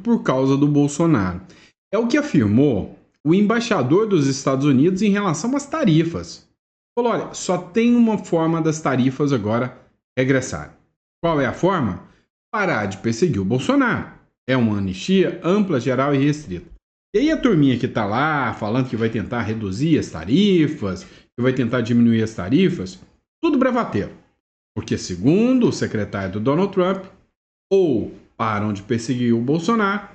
por causa do Bolsonaro. É o que afirmou o embaixador dos Estados Unidos em relação às tarifas. Falou, olha, só tem uma forma das tarifas agora regressarem. Qual é a forma? Parar de perseguir o Bolsonaro. É uma anistia ampla, geral e restrita. E aí a turminha que está lá falando que vai tentar reduzir as tarifas, que vai tentar diminuir as tarifas, tudo bravateiro. Porque segundo o secretário do Donald Trump, ou param de perseguir o Bolsonaro,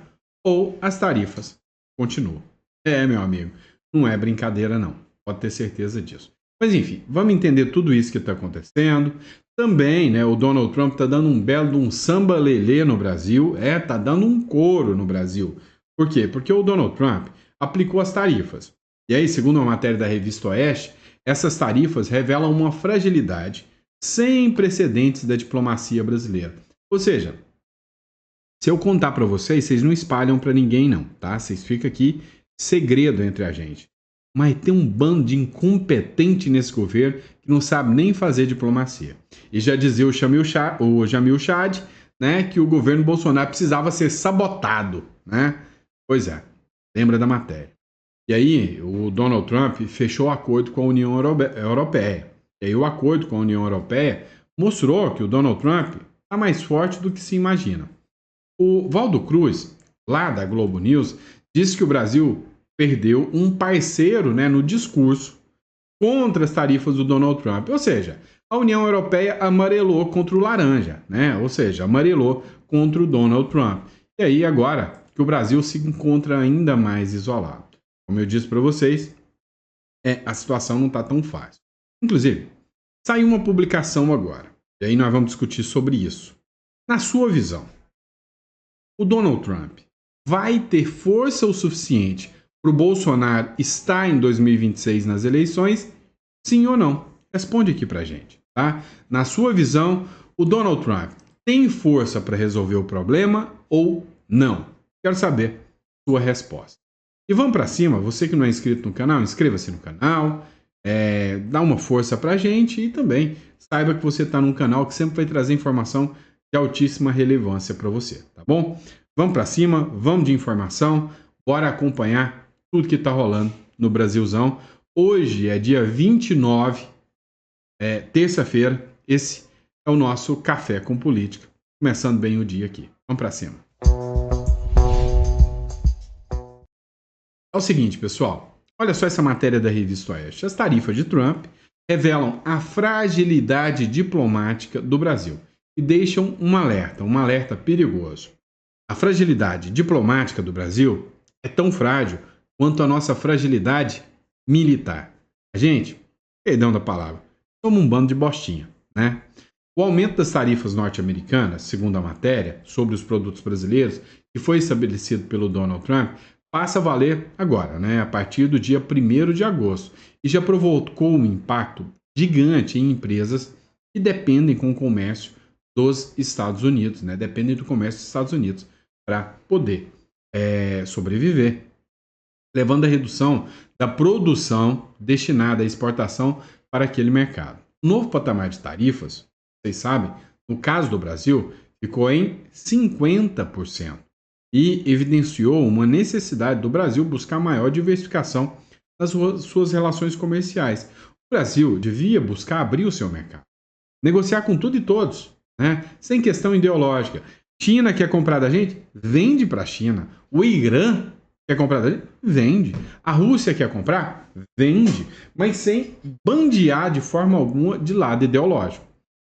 ou as tarifas continuam. Meu amigo, não é brincadeira não. Pode ter certeza disso. Mas enfim, vamos entender tudo isso que está acontecendo. Também, né, o Donald Trump está dando um belo de um samba-lelê no Brasil. Está dando um coro no Brasil. Por quê? Porque o Donald Trump aplicou as tarifas. E aí, segundo uma matéria da revista Oeste, essas tarifas revelam uma fragilidade sem precedentes da diplomacia brasileira. Ou seja, se eu contar para vocês, vocês não espalham para ninguém não, tá? Vocês ficam aqui segredo entre a gente. Mas tem um bando de incompetente nesse governo que não sabe nem fazer diplomacia. E já dizia o Jamil Chad, né, que o governo Bolsonaro precisava ser sabotado, né? Pois é, lembra da matéria. E aí o Donald Trump fechou o acordo com a União Europeia. E aí o acordo com a União Europeia mostrou que o Donald Trump está mais forte do que se imagina. O Valdo Cruz, lá da Globo News, disse que o Brasil perdeu um parceiro, né, no discurso contra as tarifas do Donald Trump. Ou seja, a União Europeia amarelou contra o laranja, né? Ou seja, amarelou contra o Donald Trump. E aí agora que o Brasil se encontra ainda mais isolado. Como eu disse para vocês, a situação não está tão fácil. Inclusive, saiu uma publicação agora. E aí nós vamos discutir sobre isso. Na sua visão, o Donald Trump vai ter força o suficiente para o Bolsonaro estar em 2026 nas eleições? Sim ou não? Responde aqui para a gente, tá? Na sua visão, o Donald Trump tem força para resolver o problema ou não? Quero saber sua resposta. E vamos para cima, você que não é inscrito no canal, inscreva-se no canal, dá uma força para a gente e também saiba que você está num canal que sempre vai trazer informação de altíssima relevância para você, tá bom? Vamos para cima, vamos de informação, bora acompanhar tudo que está rolando no Brasilzão. Hoje é dia 29, terça-feira, esse é o nosso Café com Política, começando bem o dia aqui. Vamos para cima. É o seguinte, pessoal, olha só essa matéria da revista Oeste. As tarifas de Trump revelam a fragilidade diplomática do Brasil e deixam um alerta perigoso. A fragilidade diplomática do Brasil é tão frágil quanto a nossa fragilidade militar. A gente, perdão da palavra, somos um bando de bostinha, né? O aumento das tarifas norte-americanas, segundo a matéria, sobre os produtos brasileiros, que foi estabelecido pelo Donald Trump, passa a valer agora, né? A partir do dia 1º de agosto, e já provocou um impacto gigante em empresas que dependem com o comércio dos Estados Unidos, né? Dependem do comércio dos Estados Unidos para poder sobreviver, levando à redução da produção destinada à exportação para aquele mercado. O novo patamar de tarifas, vocês sabem, no caso do Brasil, ficou em 50% e evidenciou uma necessidade do Brasil buscar maior diversificação nas suas relações comerciais. O Brasil devia buscar abrir o seu mercado, negociar com tudo e todos, né? Sem questão ideológica. China quer comprar da gente? Vende para a China. O Irã quer comprar da gente? Vende. A Rússia quer comprar? Vende. Mas sem bandear de forma alguma de lado ideológico.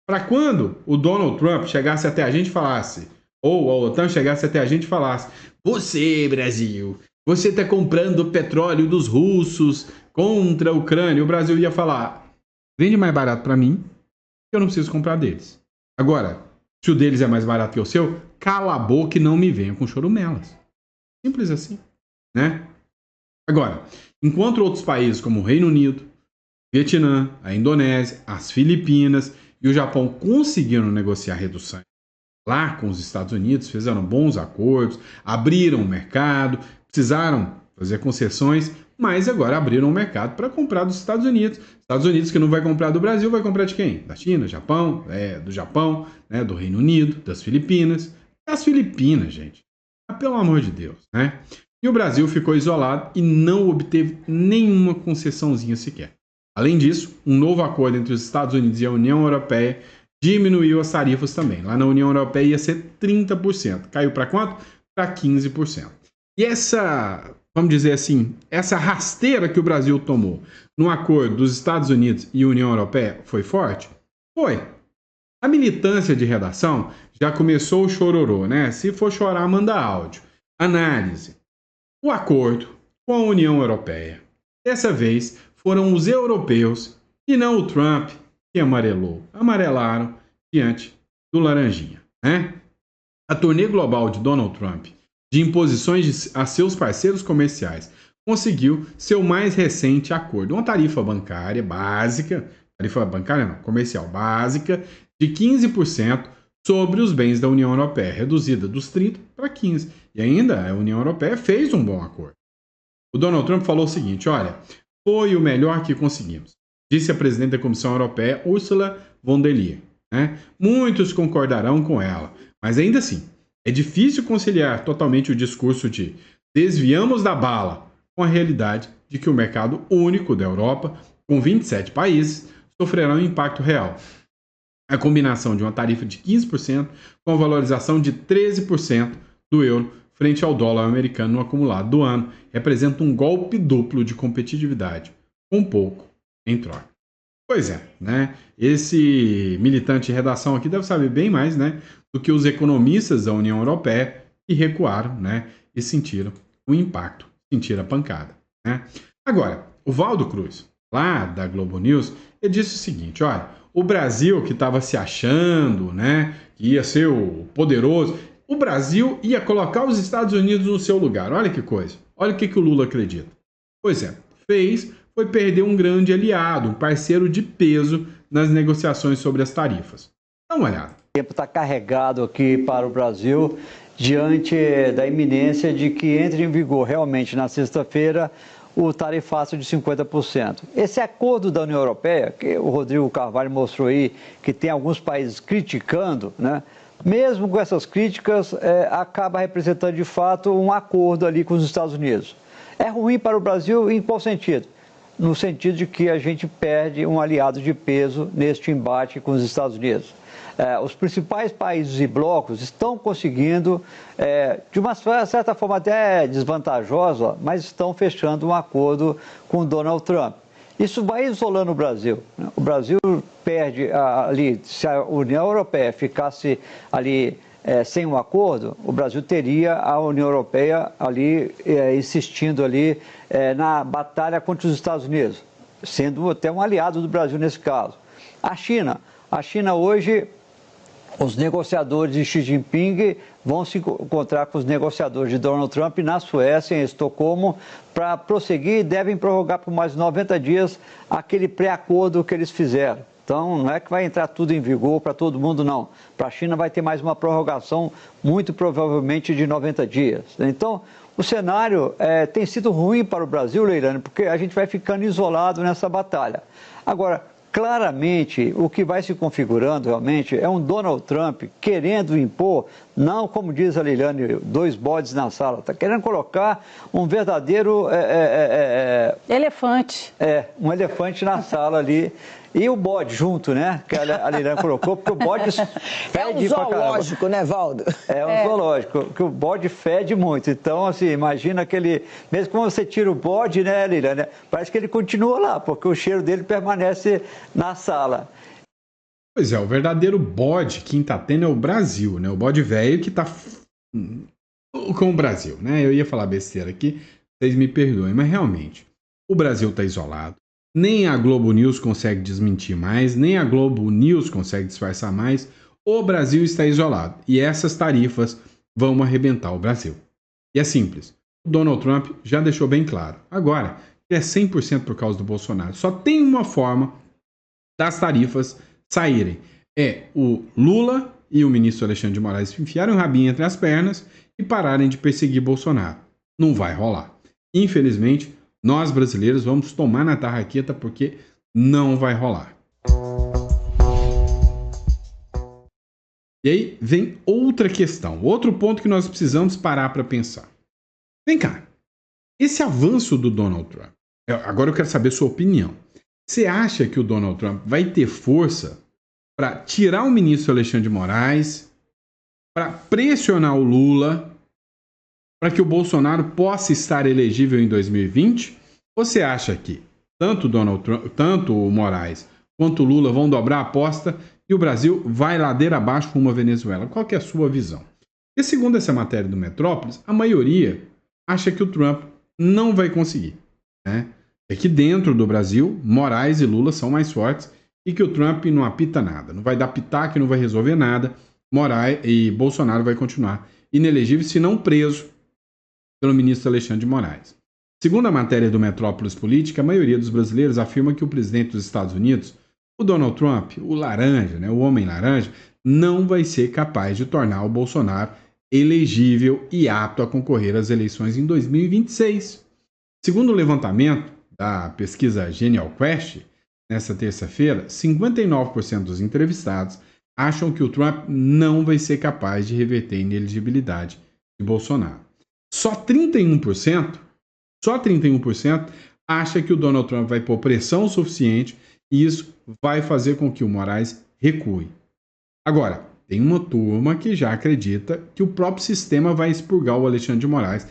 Para quando o Donald Trump chegasse até a gente e falasse, ou a OTAN chegasse até a gente e falasse, você, Brasil, você está comprando o petróleo dos russos contra a Ucrânia, o Brasil ia falar, vende mais barato para mim, eu não preciso comprar deles. Agora, se o deles é mais barato que o seu, cala a boca e não me venha com chorumelas. Simples assim, né? Agora, enquanto outros países como o Reino Unido, Vietnã, a Indonésia, as Filipinas e o Japão conseguiram negociar reduções lá com os Estados Unidos, fizeram bons acordos, abriram o mercado, precisaram fazer concessões, mas agora abriram o mercado para comprar dos Estados Unidos. Estados Unidos que não vai comprar do Brasil, vai comprar de quem? Da China, Japão, do Japão, né, do Reino Unido, das Filipinas. As Filipinas, gente. Mas, pelo amor de Deus, né? E o Brasil ficou isolado e não obteve nenhuma concessãozinha sequer. Além disso, um novo acordo entre os Estados Unidos e a União Europeia diminuiu as tarifas também. Lá na União Europeia ia ser 30%. Caiu para quanto? Para 15%. E essa, vamos dizer assim, essa rasteira que o Brasil tomou no acordo dos Estados Unidos e União Europeia foi forte? Foi. A militância de redação já começou o chororô, né? Se for chorar, manda áudio. Análise. O acordo com a União Europeia. Dessa vez foram os europeus e não o Trump que amarelaram diante do Laranjinha, né? A turnê global de Donald Trump de imposições a seus parceiros comerciais conseguiu seu mais recente acordo, uma tarifa bancária básica, comercial básica, de 15% sobre os bens da União Europeia, reduzida dos 30% para 15%. E ainda a União Europeia fez um bom acordo. O Donald Trump falou o seguinte, olha, foi o melhor que conseguimos, disse a presidente da Comissão Europeia, Ursula von der Leyen. Né? Muitos concordarão com ela, mas ainda assim, é difícil conciliar totalmente o discurso de desviamos da bala com a realidade de que o mercado único da Europa, com 27 países, sofrerá um impacto real. A combinação de uma tarifa de 15% com a valorização de 13% do euro frente ao dólar americano no acumulado do ano representa um golpe duplo de competitividade, com pouco em troca. Pois é, né? Esse militante de redação aqui deve saber bem mais, né, do que os economistas da União Europeia que recuaram, né, e sentiram o impacto, sentiram a pancada, né? Agora, o Valdo Cruz, lá da Globo News, ele disse o seguinte, olha, o Brasil que estava se achando, né, que ia ser o poderoso, o Brasil ia colocar os Estados Unidos no seu lugar. Olha que coisa. Olha o que o Lula acredita. Pois é, foi perder um grande aliado, um parceiro de peso nas negociações sobre as tarifas. Dá uma olhada. O tempo está carregado aqui para o Brasil diante da iminência de que entre em vigor realmente na sexta-feira o tarifaço de 50%. Esse acordo da União Europeia, que o Rodrigo Carvalho mostrou aí, que tem alguns países criticando, né? Mesmo com essas críticas, acaba representando de fato um acordo ali com os Estados Unidos. É ruim para o Brasil em qual sentido? No sentido de que a gente perde um aliado de peso neste embate com os Estados Unidos. Os principais países e blocos estão conseguindo, de uma certa forma até desvantajosa, mas estão fechando um acordo com Donald Trump. Isso vai isolando o Brasil. O Brasil perde ali, se a União Europeia ficasse ali sem um acordo, o Brasil teria a União Europeia ali insistindo ali na batalha contra os Estados Unidos, sendo até um aliado do Brasil nesse caso. A China hoje, os negociadores de Xi Jinping vão se encontrar com os negociadores de Donald Trump na Suécia, em Estocolmo, para prosseguir e devem prorrogar por mais 90 dias aquele pré-acordo que eles fizeram. Então, não é que vai entrar tudo em vigor para todo mundo, não. Para a China vai ter mais uma prorrogação, muito provavelmente de 90 dias. Então, o cenário tem sido ruim para o Brasil, Leilane, porque a gente vai ficando isolado nessa batalha. Agora, claramente, o que vai se configurando realmente é um Donald Trump querendo impor, não como diz a Leilane, dois bodes na sala, está querendo colocar um verdadeiro... elefante. Um elefante na sala ali. E o bode junto, né? Que a Leilane colocou, porque o bode fede pra caramba. É um zoológico, né, Valdo? É um zoológico, que o bode fede muito. Então, assim, imagina aquele... Mesmo quando você tira o bode, né, Leilane? Parece que ele continua lá, porque o cheiro dele permanece na sala. Pois é, o verdadeiro bode quem tá tendo é o Brasil, né? O bode velho que tá com o Brasil, né? Eu ia falar besteira aqui, vocês me perdoem, mas realmente, o Brasil tá isolado. Nem a Globo News consegue desmentir mais, nem a Globo News consegue disfarçar mais. O Brasil está isolado e essas tarifas vão arrebentar o Brasil. E é simples. O Donald Trump já deixou bem claro. Agora, que é 100% por causa do Bolsonaro. Só tem uma forma das tarifas saírem. É o Lula e o ministro Alexandre de Moraes enfiarem o rabinho entre as pernas e pararem de perseguir Bolsonaro. Não vai rolar. Infelizmente, nós brasileiros vamos tomar na tarraqueta porque não vai rolar. E aí vem outra questão, outro ponto que nós precisamos parar para pensar. Vem cá, esse avanço do Donald Trump, agora eu quero saber sua opinião. Você acha que o Donald Trump vai ter força para tirar o ministro Alexandre de Moraes, para pressionar o Lula, para que o Bolsonaro possa estar elegível em 2020? Ou você acha que tanto o Moraes quanto o Lula vão dobrar a aposta e o Brasil vai ladeira abaixo rumo à Venezuela? Qual que é a sua visão? E segundo essa matéria do Metrópolis, a maioria acha que o Trump não vai conseguir, né? É que dentro do Brasil, Moraes e Lula são mais fortes e que o Trump não apita nada, não vai dar pitaco, não vai resolver nada. Moraes e Bolsonaro vai continuar inelegível, se não preso pelo ministro Alexandre de Moraes. Segundo a matéria do Metrópolis Política, a maioria dos brasileiros afirma que o presidente dos Estados Unidos, o Donald Trump, o laranja, né, o homem laranja, não vai ser capaz de tornar o Bolsonaro elegível e apto a concorrer às eleições em 2026. Segundo o levantamento da pesquisa Genial Quest, nesta terça-feira, 59% dos entrevistados acham que o Trump não vai ser capaz de reverter a inelegibilidade de Bolsonaro. Só 31% acha que o Donald Trump vai pôr pressão suficiente e isso vai fazer com que o Moraes recue. Agora, tem uma turma que já acredita que o próprio sistema vai expurgar o Alexandre de Moraes,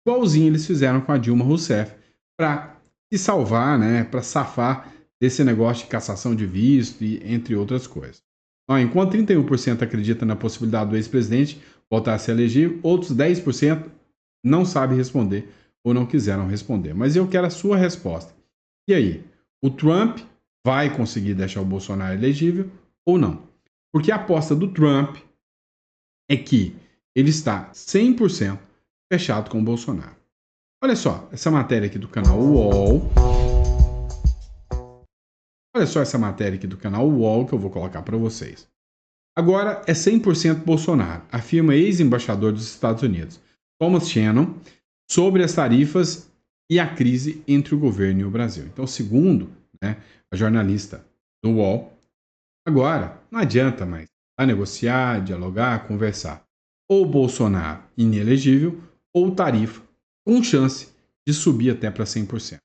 igualzinho eles fizeram com a Dilma Rousseff, para se salvar, né, para safar desse negócio de cassação de visto e entre outras coisas. Enquanto 31% acredita na possibilidade do ex-presidente voltar a se eleger, outros 10% não sabem responder ou não quiseram responder. Mas eu quero a sua resposta. E aí, o Trump vai conseguir deixar o Bolsonaro elegível ou não? Porque a aposta do Trump é que ele está 100% fechado com o Bolsonaro. Olha só, essa matéria aqui do canal UOL. Olha só essa matéria aqui do canal UOL que eu vou colocar para vocês. Agora é 100% Bolsonaro, afirma ex-embaixador dos Estados Unidos, Thomas Shannon, sobre as tarifas e a crise entre o governo e o Brasil. Então, segundo, né, a jornalista do UOL, agora não adianta mais negociar, dialogar, conversar. Ou Bolsonaro inelegível, ou tarifa com chance de subir até para 100%.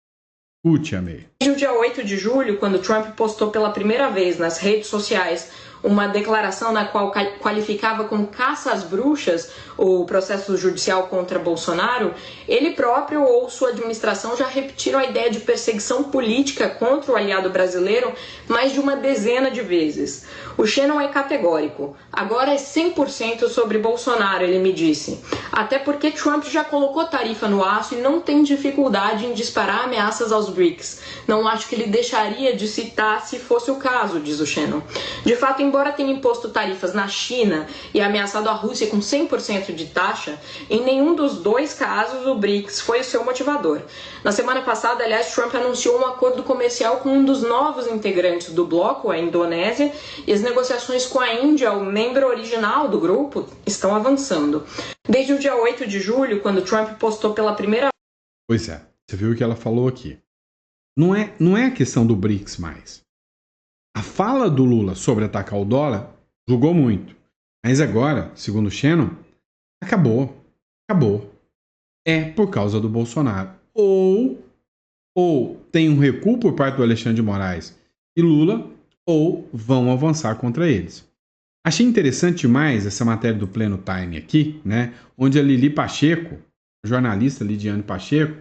Escute, Amei. Desde o dia 8 de julho, quando Trump postou pela primeira vez nas redes sociais uma declaração na qual qualificava como caça às bruxas o processo judicial contra Bolsonaro, ele próprio ou sua administração já repetiram a ideia de perseguição política contra o aliado brasileiro mais de uma dezena de vezes. O Shannon é categórico. Agora é 100% sobre Bolsonaro, ele me disse. Até porque Trump já colocou tarifa no aço e não tem dificuldade em disparar ameaças aos BRICS. Não acho que ele deixaria de citar se fosse o caso, diz o Shannon. De fato, embora tenha imposto tarifas na China e ameaçado a Rússia com 100% de taxa, em nenhum dos dois casos o BRICS foi o seu motivador. Na semana passada, aliás, Trump anunciou um acordo comercial com um dos novos integrantes do bloco, a Indonésia, e as negociações com a Índia, o membro original do grupo, estão avançando. Desde o dia 8 de julho, quando Trump postou pela primeira vez... Pois é, você viu o que ela falou aqui. Não é a questão do BRICS mais. A fala do Lula sobre atacar o dólar julgou muito. Mas agora, segundo o Shannon, acabou. É por causa do Bolsonaro. Ou tem um recuo por parte do Alexandre de Moraes e Lula, ou vão avançar contra eles. Achei interessante demais essa matéria do Pleno Time aqui, né? Onde a Lili Pacheco, a jornalista Lidiane Pacheco,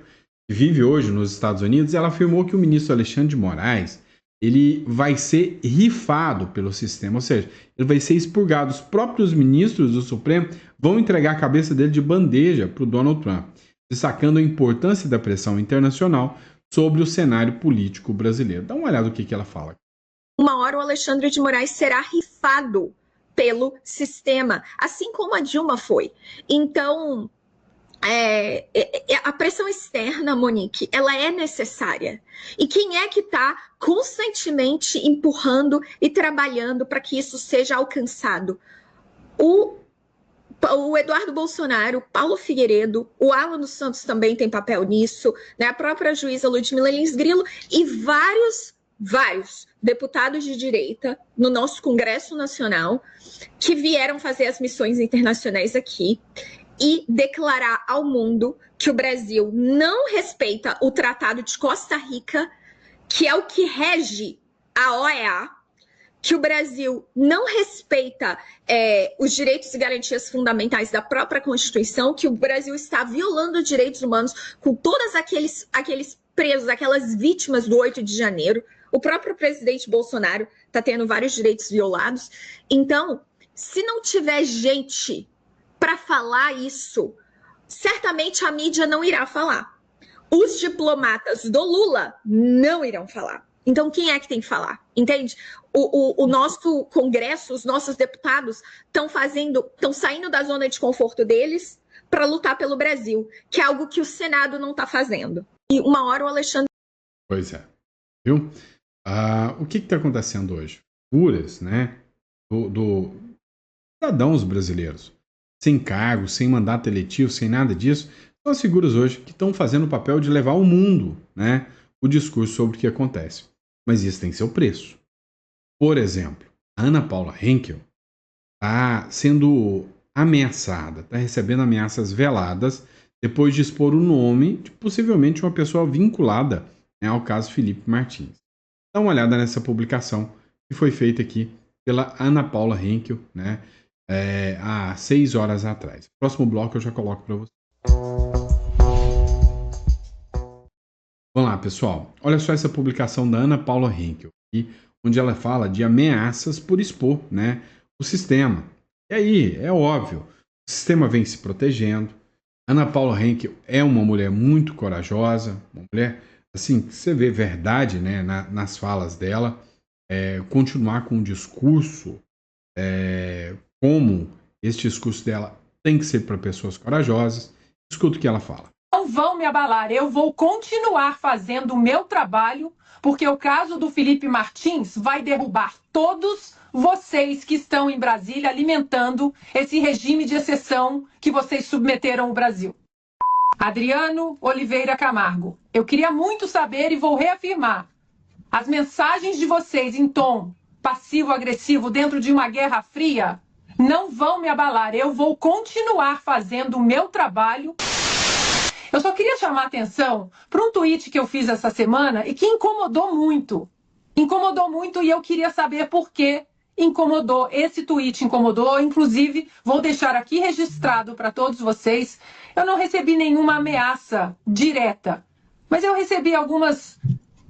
que vive hoje nos Estados Unidos, ela afirmou que o ministro Alexandre de Moraes ele vai ser rifado pelo sistema, ou seja, ele vai ser expurgado. Os próprios ministros do Supremo vão entregar a cabeça dele de bandeja para o Donald Trump, destacando a importância da pressão internacional sobre o cenário político brasileiro. Dá uma olhada no que ela fala. Uma hora o Alexandre de Moraes será rifado pelo sistema, assim como a Dilma foi. Então, a pressão externa, Monique, ela é necessária. E quem é que está constantemente empurrando e trabalhando para que isso seja alcançado? O Eduardo Bolsonaro, o Paulo Figueiredo, o Alan dos Santos também tem papel nisso, né? A própria juíza Ludmila Lins Grilo e vários vários deputados de direita no nosso Congresso Nacional que vieram fazer as missões internacionais aqui e declarar ao mundo que o Brasil não respeita o Tratado de Costa Rica, que é o que rege a OEA, que o Brasil não respeita os direitos e garantias fundamentais da própria Constituição, que o Brasil está violando direitos humanos com todos aqueles presos, aquelas vítimas do 8 de janeiro. O próprio presidente Bolsonaro está tendo vários direitos violados. Então, se não tiver gente para falar isso, certamente a mídia não irá falar. Os diplomatas do Lula não irão falar. Então, quem é que tem que falar? Entende? O nosso Congresso, os nossos deputados estão saindo da zona de conforto deles para lutar pelo Brasil, que é algo que o Senado não está fazendo. E uma hora o Alexandre... Pois é. Viu? O que está acontecendo hoje? Figuras, né, do cidadãos brasileiros, sem cargo, sem mandato eletivo, sem nada disso, são as figuras hoje que estão fazendo o papel de levar ao mundo, né, o discurso sobre o que acontece. Mas isso tem seu preço. Por exemplo, a Ana Paula Henkel está sendo ameaçada, está recebendo ameaças veladas depois de expor o nome de possivelmente uma pessoa vinculada, né, ao caso Felipe Martins. Dá uma olhada nessa publicação que foi feita aqui pela Ana Paula Henkel, né, há 6 horas atrás. Próximo bloco eu já coloco para você. Vamos lá, pessoal. Olha só essa publicação da Ana Paula Henkel, aqui, onde ela fala de ameaças por expor, né, o sistema. E aí, é óbvio, o sistema vem se protegendo. Ana Paula Henkel é uma mulher muito corajosa, uma mulher, assim, que você vê verdade, né, nas falas dela, continuar com um discurso como esse discurso dela tem que ser para pessoas corajosas. Escuta o que ela fala. Não vão me abalar, eu vou continuar fazendo o meu trabalho, porque o caso do Felipe Martins vai derrubar todos vocês que estão em Brasília alimentando esse regime de exceção que vocês submeteram o Brasil. Adriano Oliveira Camargo, eu queria muito saber e vou reafirmar, as mensagens de vocês em tom passivo-agressivo dentro de uma guerra fria não vão me abalar, eu vou continuar fazendo o meu trabalho. Eu só queria chamar a atenção para um tweet que eu fiz essa semana e que incomodou muito. Incomodou muito e eu queria saber por que incomodou. Esse tweet incomodou, inclusive vou deixar aqui registrado para todos vocês. Eu não recebi nenhuma ameaça direta, mas eu recebi algumas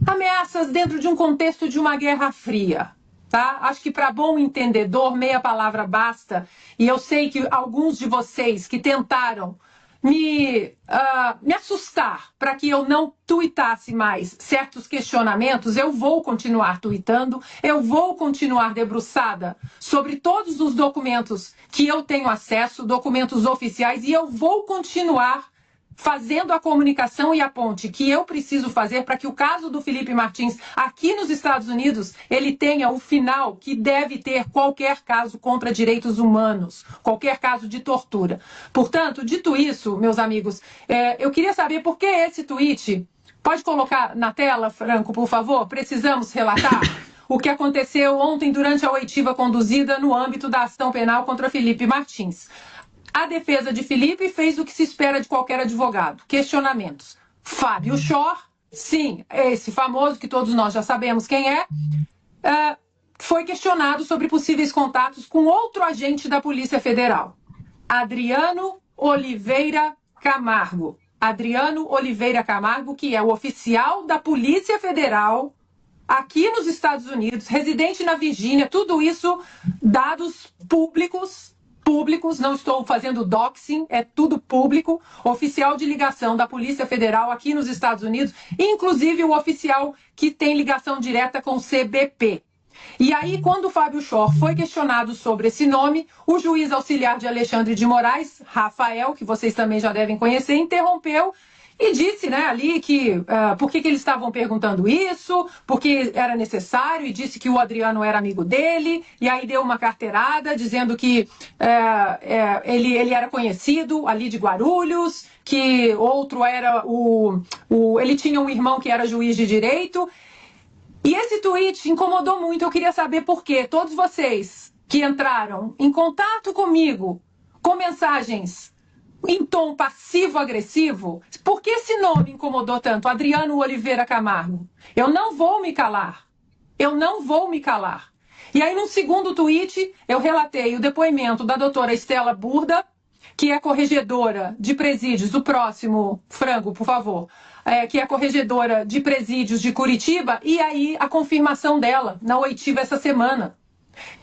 ameaças dentro de um contexto de uma guerra fria. Tá? Acho que para bom entendedor, meia palavra basta. E eu sei que alguns de vocês que tentaram me assustar para que eu não tuitasse mais certos questionamentos, eu vou continuar tuitando, eu vou continuar debruçada sobre todos os documentos que eu tenho acesso, documentos oficiais, e eu vou continuar fazendo a comunicação e a ponte que eu preciso fazer para que o caso do Felipe Martins aqui nos Estados Unidos, ele tenha o final que deve ter qualquer caso contra direitos humanos, qualquer caso de tortura. Portanto, dito isso, meus amigos, eu queria saber por que esse tweet, pode colocar na tela, Franco, por favor? Precisamos relatar o que aconteceu ontem durante a oitiva conduzida no âmbito da ação penal contra Felipe Martins. A defesa de Felipe fez o que se espera de qualquer advogado. Questionamentos. Fábio Shor, sim, esse famoso que todos nós já sabemos quem foi questionado sobre possíveis contatos com outro agente da Polícia Federal. Adriano Oliveira Camargo. Adriano Oliveira Camargo, que é o oficial da Polícia Federal aqui nos Estados Unidos, residente na Virgínia, tudo isso dados públicos, não estou fazendo doxing, é tudo público, oficial de ligação da Polícia Federal aqui nos Estados Unidos, inclusive o oficial que tem ligação direta com o CBP. E aí, quando o Fábio Shor foi questionado sobre esse nome, o juiz auxiliar de Alexandre de Moraes, Rafael, que vocês também já devem conhecer, interrompeu e disse, né, ali que por que eles estavam perguntando isso, porque era necessário, e disse que o Adriano era amigo dele, e aí deu uma carteirada dizendo que ele era conhecido ali de Guarulhos, que outro era ele tinha um irmão que era juiz de direito. E esse tweet incomodou muito, eu queria saber por quê. Todos vocês que entraram em contato comigo com mensagens em tom passivo-agressivo, por que esse nome incomodou tanto? Adriano Oliveira Camargo. Eu não vou me calar. Eu não vou me calar. E aí, num segundo tweet, eu relatei o depoimento da doutora Estela Burda, que é corregedora de presídios, o próximo, Frango, por favor, que é corregedora de presídios de Curitiba, e aí a confirmação dela na oitiva essa semana,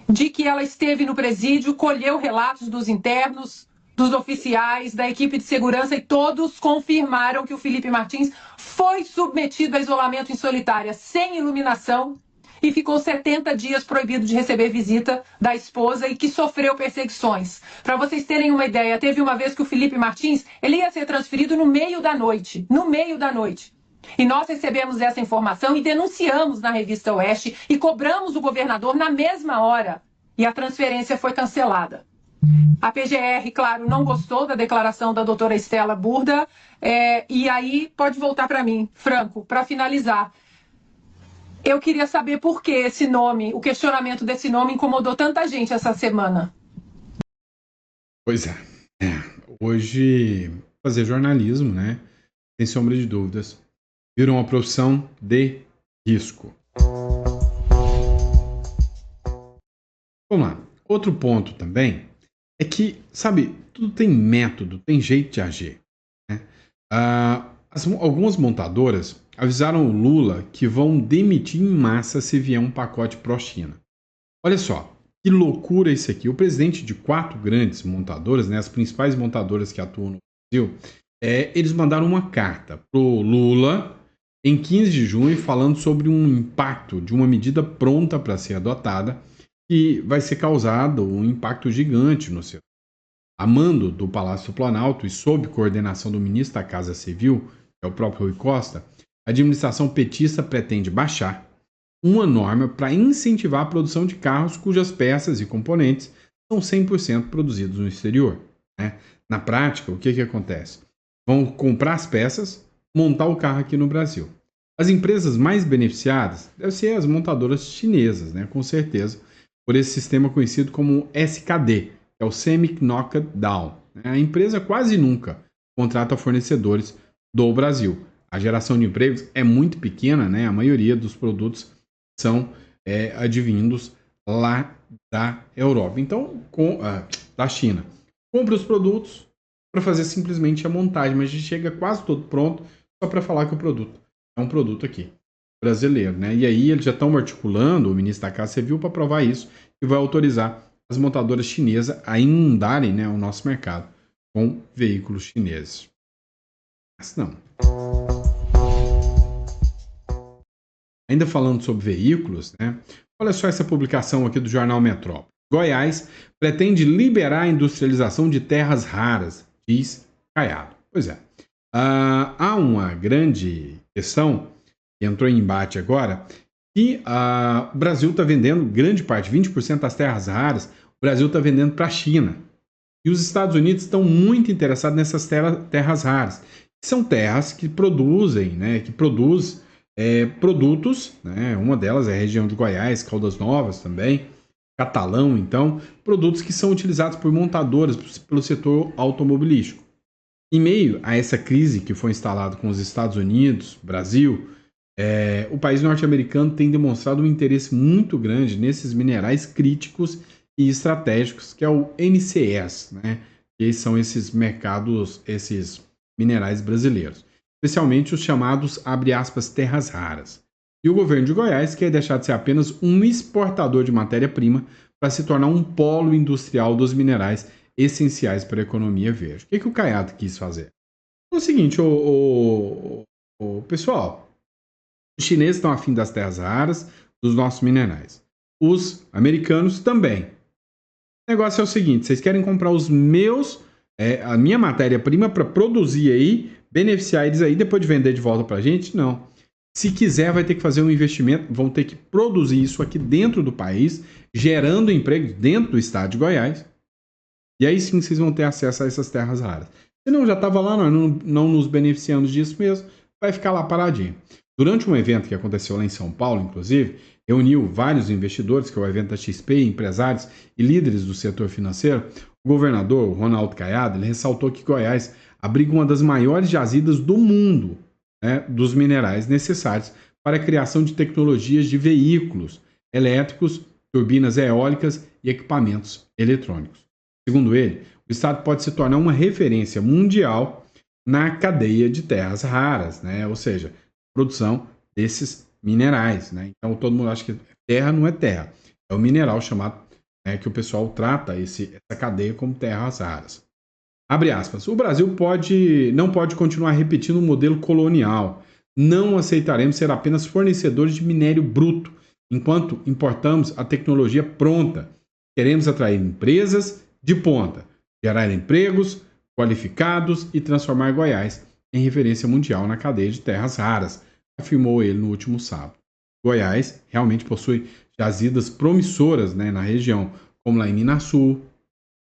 de que ela esteve no presídio, colheu relatos dos internos, dos oficiais, da equipe de segurança, e todos confirmaram que o Felipe Martins foi submetido a isolamento em solitária, sem iluminação, e ficou 70 dias proibido de receber visita da esposa e que sofreu perseguições. Para vocês terem uma ideia, teve uma vez que o Felipe Martins ele ia ser transferido no meio da noite. E nós recebemos essa informação e denunciamos na revista Oeste e cobramos o governador na mesma hora. E a transferência foi cancelada. A PGR, claro, não gostou da declaração da doutora Estela Burda. E aí, pode voltar para mim, Franco, para finalizar. Eu queria saber por que esse nome, o questionamento desse nome incomodou tanta gente essa semana. Pois é. Hoje, fazer jornalismo, né? Sem sombra de dúvidas, virou uma profissão de risco. Vamos lá. Outro ponto também é que, sabe, tudo tem método, tem jeito de agir, né? Algumas montadoras avisaram o Lula que vão demitir em massa se vier um pacote pró-China. Olha só, que loucura isso aqui. O presidente de 4 grandes montadoras, né, as principais montadoras que atuam no Brasil, eles mandaram uma carta para o Lula em 15 de junho falando sobre um impacto de uma medida pronta para ser adotada que vai ser causado um impacto gigante no setor. A mando do Palácio do Planalto e sob coordenação do ministro da Casa Civil, que é o próprio Rui Costa, a administração petista pretende baixar uma norma para incentivar a produção de carros cujas peças e componentes são 100% produzidos no exterior, né? Na prática, o que acontece? Vão comprar as peças, montar o carro aqui no Brasil. As empresas mais beneficiadas devem ser as montadoras chinesas, né? Com certeza, por esse sistema conhecido como SKD, que é o Semi Knocked Down. A empresa quase nunca contrata fornecedores do Brasil. A geração de empregos é muito pequena, né? A maioria dos produtos são advindos lá da Europa. Então, da China. Compra os produtos para fazer simplesmente a montagem, mas chega quase todo pronto só para falar que o produto é um produto aqui brasileiro, né? E aí eles já estão articulando, o ministro da Casa Civil, para provar isso e vai autorizar as montadoras chinesas a inundarem, né, o nosso mercado com veículos chineses. Mas não. Ainda falando sobre veículos, né? Olha só essa publicação aqui do jornal Metrópole. Goiás pretende liberar a industrialização de terras raras, diz Caiado. Pois é. Há uma grande questão que entrou em embate agora, que o Brasil está vendendo grande parte, 20% das terras raras, o Brasil está vendendo para a China. E os Estados Unidos estão muito interessados nessas terras raras. São terras que produzem, né, produtos, né? Uma delas é a região de Goiás, Caldas Novas também, Catalão, então, produtos que são utilizados por montadoras, pelo setor automobilístico. Em meio a essa crise que foi instalada com os Estados Unidos, Brasil, o país norte-americano tem demonstrado um interesse muito grande nesses minerais críticos e estratégicos, que é o NCS, né? Que são esses mercados, esses minerais brasileiros. Especialmente os chamados, abre aspas, terras raras. E o governo de Goiás quer deixar de ser apenas um exportador de matéria-prima para se tornar um polo industrial dos minerais essenciais para a economia verde. O que o Caiado quis fazer? É o seguinte, pessoal, os chineses estão afim das terras raras, dos nossos minerais. Os americanos também. O negócio é o seguinte, vocês querem comprar a minha matéria-prima para produzir aí, beneficiar eles aí, depois de vender de volta para a gente? Não. Se quiser, vai ter que fazer um investimento, vão ter que produzir isso aqui dentro do país, gerando emprego dentro do estado de Goiás. E aí sim vocês vão ter acesso a essas terras raras. Se não, já estava lá, nós não nos beneficiamos disso mesmo, vai ficar lá paradinho. Durante um evento que aconteceu lá em São Paulo, inclusive, reuniu vários investidores, que é o evento da XP, empresários e líderes do setor financeiro. O governador, Ronaldo Caiado, ele ressaltou que Goiás abriga uma das maiores jazidas do mundo, né, dos minerais necessários para a criação de tecnologias de veículos elétricos, turbinas eólicas e equipamentos eletrônicos. Segundo ele, o estado pode se tornar uma referência mundial na cadeia de terras raras, né? Ou seja, produção desses minerais, né? Então todo mundo acha que terra não é terra, é o mineral chamado, né, que o pessoal trata essa cadeia como terras raras. Abre aspas. O Brasil não pode continuar repetindo o modelo colonial. Não aceitaremos ser apenas fornecedores de minério bruto, enquanto importamos a tecnologia pronta. Queremos atrair empresas de ponta, gerar empregos qualificados e transformar Goiás em referência mundial na cadeia de terras raras, afirmou ele no último sábado. Goiás realmente possui jazidas promissoras, né, na região, como lá em Minasul,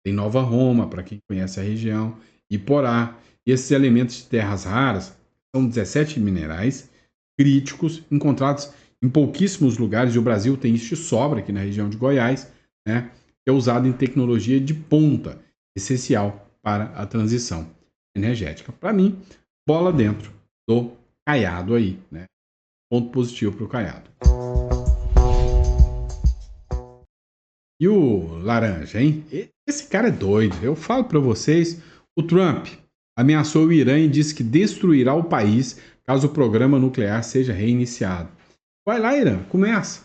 tem Nova Roma, para quem conhece a região, Iporá. E esses elementos de terras raras são 17 minerais críticos encontrados em pouquíssimos lugares, e o Brasil tem isso de sobra aqui na região de Goiás, né, que é usado em tecnologia de ponta, essencial para a transição energética. Para mim, bola dentro do Caiado aí, né? Ponto positivo para o Caiado. E o laranja, hein? Esse cara é doido. Eu falo para vocês, o Trump ameaçou o Irã e disse que destruirá o país caso o programa nuclear seja reiniciado. Vai lá, Irã, começa.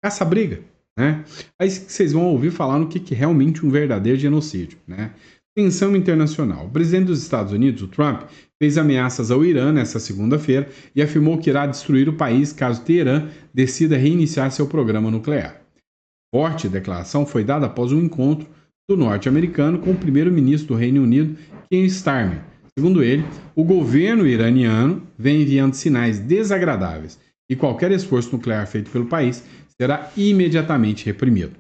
Caça a briga, né? Aí vocês vão ouvir falar no que é realmente um verdadeiro genocídio, né? Tensão internacional. O presidente dos Estados Unidos, o Trump, fez ameaças ao Irã nesta segunda-feira e afirmou que irá destruir o país caso Teherã decida reiniciar seu programa nuclear. Forte declaração foi dada após um encontro do norte-americano com o primeiro-ministro do Reino Unido, Keir Starmer. Segundo ele, o governo iraniano vem enviando sinais desagradáveis e qualquer esforço nuclear feito pelo país será imediatamente reprimido.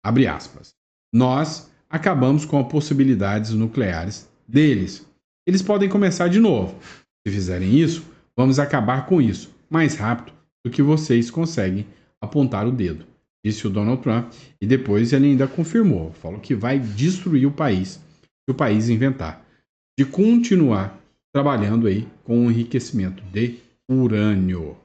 Abre aspas. Nós acabamos com as possibilidades nucleares deles. Eles podem começar de novo. Se fizerem isso, vamos acabar com isso mais rápido do que vocês conseguem apontar o dedo, disse o Donald Trump, e depois ele ainda confirmou, falou que vai destruir o país, se o país inventar, de continuar trabalhando aí com o enriquecimento de urânio.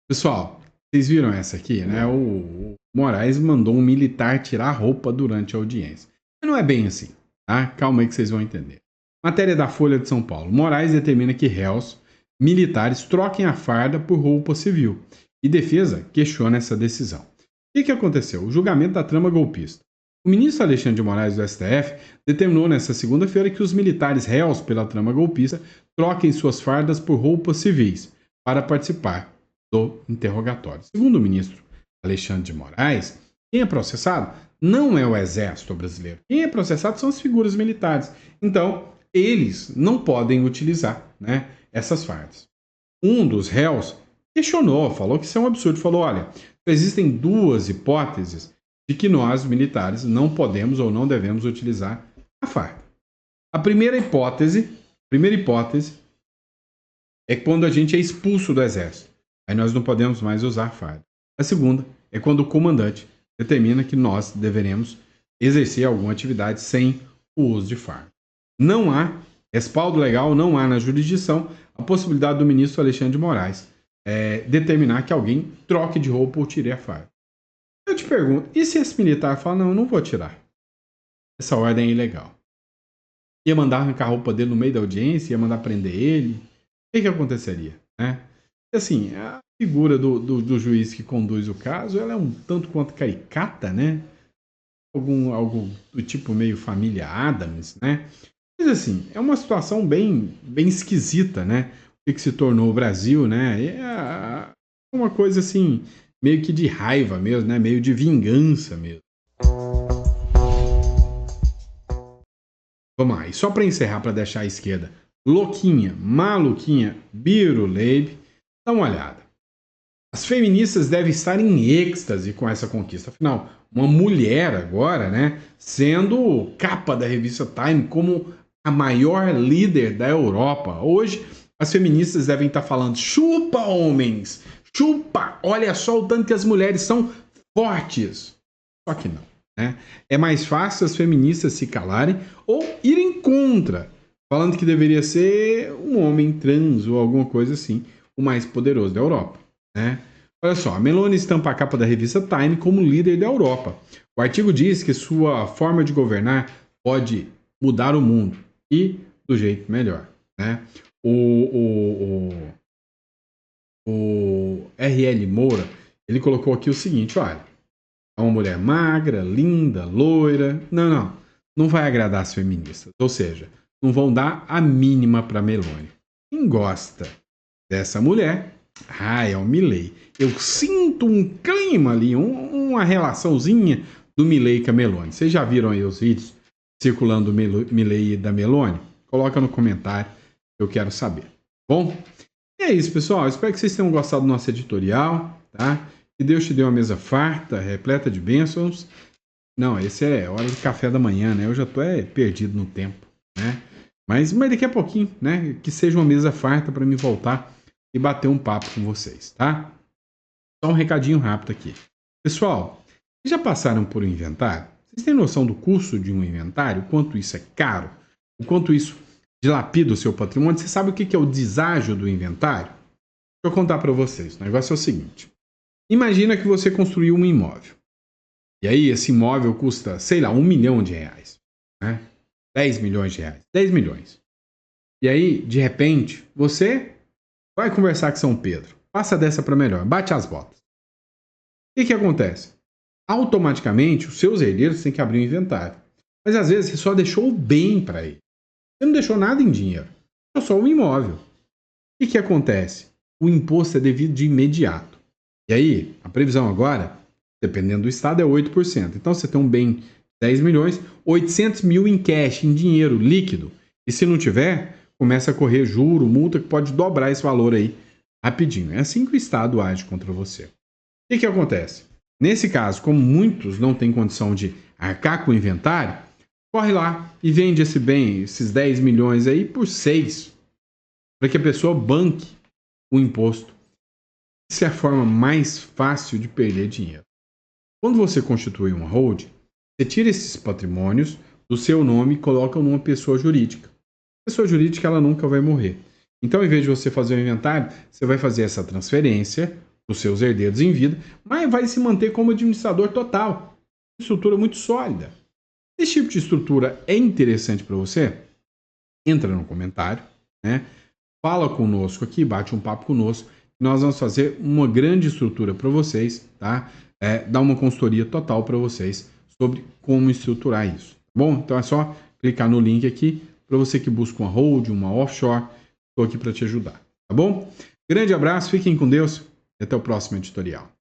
Pessoal, vocês viram essa aqui, né? O Moraes mandou um militar tirar a roupa durante a audiência. Mas não é bem assim, tá? Calma aí que vocês vão entender. Matéria da Folha de São Paulo. Moraes determina que réus militares troquem a farda por roupa civil. E defesa questiona essa decisão. O que aconteceu? O julgamento da trama golpista. O ministro Alexandre de Moraes do STF determinou nesta segunda-feira que os militares réus pela trama golpista troquem suas fardas por roupas civis para participar do interrogatório. Segundo o ministro Alexandre de Moraes, quem é processado não é o exército brasileiro. Quem é processado são as figuras militares. Então, eles não podem utilizar, né, essas fardas. Um dos réus questionou, falou que isso é um absurdo. Falou, olha, existem duas hipóteses de que nós, militares, não podemos ou não devemos utilizar a farda. A primeira hipótese é quando a gente é expulso do exército. Aí nós não podemos mais usar farda. A segunda é quando o comandante determina que nós deveremos exercer alguma atividade sem o uso de farda. Não há respaldo legal, não há na jurisdição a possibilidade do ministro Alexandre de Moraes determinar que alguém troque de roupa ou tire a farda. Eu te pergunto, e se esse militar fala, não, eu não vou tirar? Essa ordem é ilegal. Ia mandar arrancar a roupa dele no meio da audiência, ia mandar prender ele. O que aconteceria, né? Assim, a figura do juiz que conduz o caso, ela é um tanto quanto caricata, né? Algo do tipo meio família Addams, né? Mas assim, é uma situação bem esquisita, né? O que se tornou o Brasil, né? É uma coisa assim, meio que de raiva mesmo, né? Meio de vingança mesmo. Vamos lá, e só para encerrar, para deixar a esquerda louquinha, maluquinha, biruleibe, dá uma olhada. As feministas devem estar em êxtase com essa conquista. Afinal, uma mulher agora, né, sendo capa da revista Time como a maior líder da Europa. Hoje, as feministas devem estar falando: chupa, homens! Chupa! Olha só o tanto que as mulheres são fortes. Só que não, né? É mais fácil as feministas se calarem ou irem contra, falando que deveria ser um homem trans ou alguma coisa assim, o mais poderoso da Europa, né? Olha só, a Meloni estampa a capa da revista Time como líder da Europa. O artigo diz que sua forma de governar pode mudar o mundo e do jeito melhor, né? O R.L. Moura, ele colocou aqui o seguinte: olha, é uma mulher magra, linda, loira. Não vai agradar as feministas. Ou seja, não vão dar a mínima para Meloni. Quem gosta dessa mulher, é o Milei. Eu sinto um clima ali, uma relaçãozinha do Milei com a Meloni. Vocês já viram aí os vídeos circulando do Milei e da Meloni? Coloca no comentário, eu quero saber. Bom, é isso, pessoal. Espero que vocês tenham gostado do nosso editorial, tá? Que Deus te dê uma mesa farta, repleta de bênçãos. Não, esse é hora do café da manhã, né? Eu já tô perdido no tempo, né? Mas daqui a pouquinho, né? Que seja uma mesa farta para me voltar e bater um papo com vocês, tá? Só um recadinho rápido aqui. Pessoal, vocês já passaram por um inventário? Vocês têm noção do custo de um inventário? O quanto isso é caro? O quanto isso dilapida o seu patrimônio? Você sabe o que é o deságio do inventário? Deixa eu contar para vocês. O negócio é o seguinte. Imagina que você construiu um imóvel. E aí esse imóvel custa, sei lá, R$1 milhão, né? 10 milhões de reais. 10 milhões. E aí, de repente, você vai conversar com São Pedro. Passa dessa para melhor. Bate as botas. O que acontece? Automaticamente, os seus herdeiros têm que abrir um inventário. Mas às vezes você só deixou o bem para ele. Você não deixou nada em dinheiro. Deixou só um imóvel. O que acontece? O imposto é devido de imediato. E aí, a previsão agora, dependendo do estado, é 8%. Então você tem um bem de 10 milhões, 800 mil em cash, em dinheiro líquido. E se não tiver, começa a correr juro, multa, que pode dobrar esse valor aí rapidinho. É assim que o estado age contra você. O que acontece? Nesse caso, como muitos não têm condição de arcar com o inventário, corre lá e vende esse bem, esses 10 milhões aí, por 6, para que a pessoa banque o imposto. Essa é a forma mais fácil de perder dinheiro. Quando você constitui uma holding, você tira esses patrimônios do seu nome e coloca numa pessoa jurídica. A pessoa jurídica, ela nunca vai morrer. Então, em vez de você fazer o inventário, você vai fazer essa transferência dos seus herdeiros em vida, mas vai se manter como administrador total. Uma estrutura muito sólida. Esse tipo de estrutura é interessante para você? Entra no comentário, né? Fala conosco aqui, bate um papo conosco. Nós vamos fazer uma grande estrutura para vocês, tá? Dar uma consultoria total para vocês sobre como estruturar isso. Tá bom? Então é só clicar no link aqui para você que busca uma holding, uma offshore. Estou aqui para te ajudar, tá bom? Grande abraço, fiquem com Deus e até o próximo editorial.